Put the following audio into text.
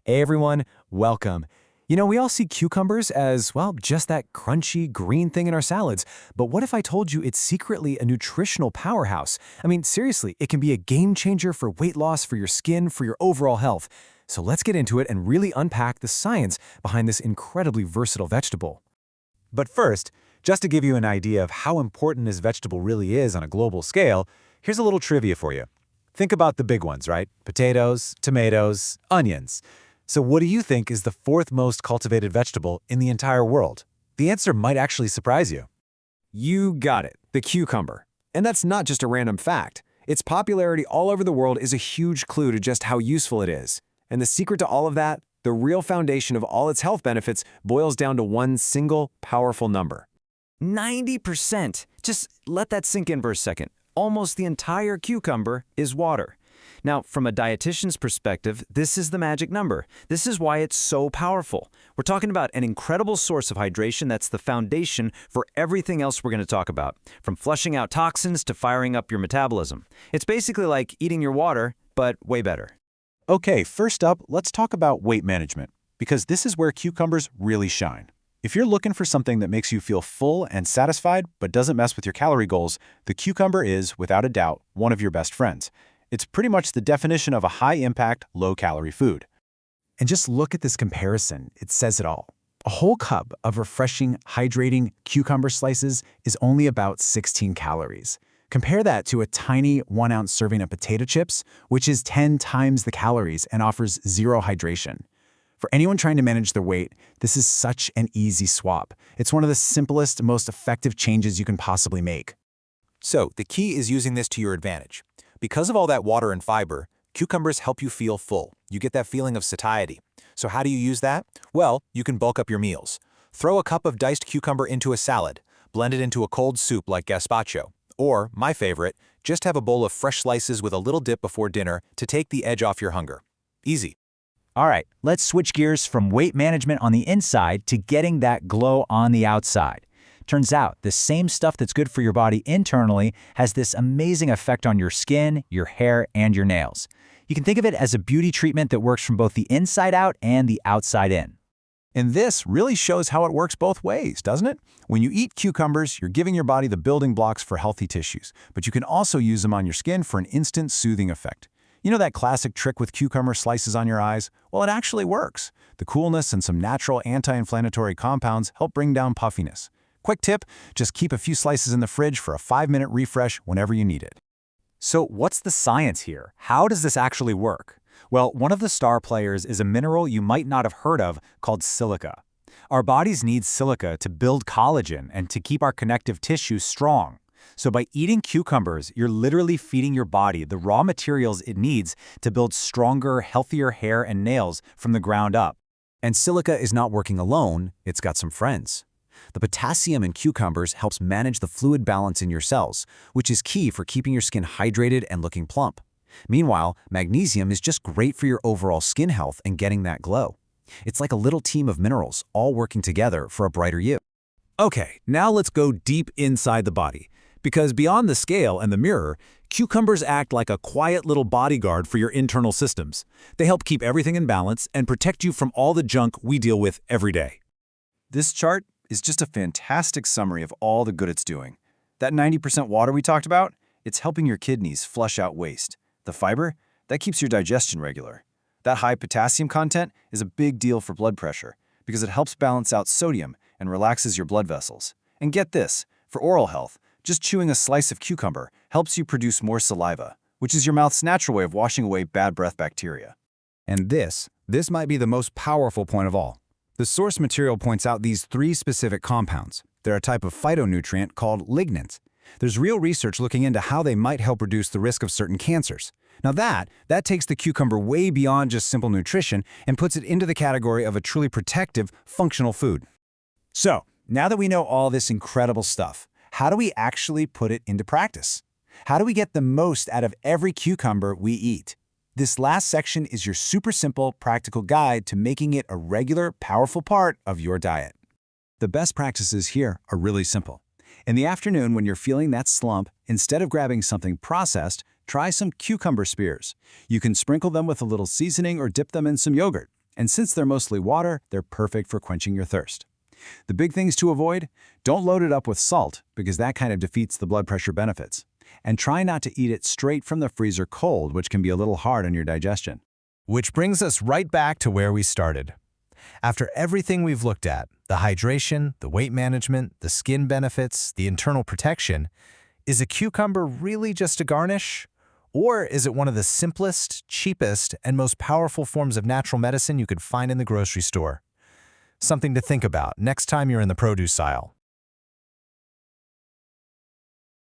Hey everyone, welcome. We all see cucumbers as, well, just that crunchy green thing in our salads. But what if I told you it's secretly a nutritional powerhouse? I mean, seriously, it can be a game changer for weight loss, for your skin, for your overall health. So let's get into it and really unpack the science behind this incredibly versatile vegetable. But first, just to give you an idea of how important this vegetable really is on a global scale, here's a little trivia for you. Think about the big ones, right? Potatoes, tomatoes, onions. So what do you think is the fourth most cultivated vegetable in the entire world? The answer might actually surprise you. You got it, the cucumber. And that's not just a random fact. Its popularity all over the world is a huge clue to just how useful it is. And the secret to all of that, the real foundation of all its health benefits, boils down to one single, powerful number. 90%! Just let that sink in for a second. Almost the entire cucumber is water. Now, from a dietitian's perspective, this is the magic number. This is why it's so powerful. We're talking about an incredible source of hydration that's the foundation for everything else we're going to talk about, from flushing out toxins to firing up your metabolism. It's basically like eating your water, but way better. Okay, first up, let's talk about weight management, because this is where cucumbers really shine. If you're looking for something that makes you feel full and satisfied but doesn't mess with your calorie goals, the cucumber is, without a doubt, one of your best friends. It's pretty much the definition of a high-impact, low-calorie food. And just look at this comparison. It says it all. A whole cup of refreshing, hydrating cucumber slices is only about 16 calories. Compare that to a tiny 1-ounce serving of potato chips, which is 10 times the calories and offers zero hydration. For anyone trying to manage their weight, this is such an easy swap. It's one of the simplest, most effective changes you can possibly make. So, the key is using this to your advantage. Because of all that water and fiber, cucumbers help you feel full. You get that feeling of satiety. So how do you use that? Well, you can bulk up your meals. Throw a cup of diced cucumber into a salad. Blend it into a cold soup like gazpacho. Or, my favorite, just have a bowl of fresh slices with a little dip before dinner to take the edge off your hunger. Easy. All right, let's switch gears from weight management on the inside to getting that glow on the outside. Turns out, the same stuff that's good for your body internally has this amazing effect on your skin, your hair, and your nails. You can think of it as a beauty treatment that works from both the inside out and the outside in. And this really shows how it works both ways, doesn't it? When you eat cucumbers, you're giving your body the building blocks for healthy tissues, but you can also use them on your skin for an instant soothing effect. You know that classic trick with cucumber slices on your eyes? Well, it actually works. The coolness and some natural anti-inflammatory compounds help bring down puffiness. Quick tip, just keep a few slices in the fridge for a 5-minute refresh whenever you need it. So what's the science here? How does this actually work? Well, one of the star players is a mineral you might not have heard of called silica. Our bodies need silica to build collagen and to keep our connective tissue strong. So by eating cucumbers, you're literally feeding your body the raw materials it needs to build stronger, healthier hair and nails from the ground up. And silica is not working alone, it's got some friends. The potassium in cucumbers helps manage the fluid balance in your cells, which is key for keeping your skin hydrated and looking plump. Meanwhile, magnesium is just great for your overall skin health and getting that glow. It's like a little team of minerals all working together for a brighter you. Okay, now let's go deep inside the body. Because beyond the scale and the mirror, cucumbers act like a quiet little bodyguard for your internal systems. They help keep everything in balance and protect you from all the junk we deal with every day. This chart is just a fantastic summary of all the good it's doing. That 90% water we talked about, it's helping your kidneys flush out waste. The fiber, that keeps your digestion regular. That high potassium content is a big deal for blood pressure because it helps balance out sodium and relaxes your blood vessels. And get this, for oral health, just chewing a slice of cucumber helps you produce more saliva, which is your mouth's natural way of washing away bad breath bacteria. And this might be the most powerful point of all. The source material points out these 3 specific compounds. They're a type of phytonutrient called lignans. There's real research looking into how they might help reduce the risk of certain cancers. Now that takes the cucumber way beyond just simple nutrition and puts it into the category of a truly protective, functional food. So, now that we know all this incredible stuff, how do we actually put it into practice? How do we get the most out of every cucumber we eat? This last section is your super simple, practical guide to making it a regular, powerful part of your diet. The best practices here are really simple. In the afternoon, when you're feeling that slump, instead of grabbing something processed, try some cucumber spears. You can sprinkle them with a little seasoning or dip them in some yogurt. And since they're mostly water, they're perfect for quenching your thirst. The big things to avoid: don't load it up with salt, because that kind of defeats the blood pressure benefits. And try not to eat it straight from the freezer cold, which can be a little hard on your digestion. Which brings us right back to where we started. After everything we've looked at, the hydration, the weight management, the skin benefits, the internal protection, is a cucumber really just a garnish? Or is it one of the simplest, cheapest, and most powerful forms of natural medicine you could find in the grocery store? Something to think about next time you're in the produce aisle.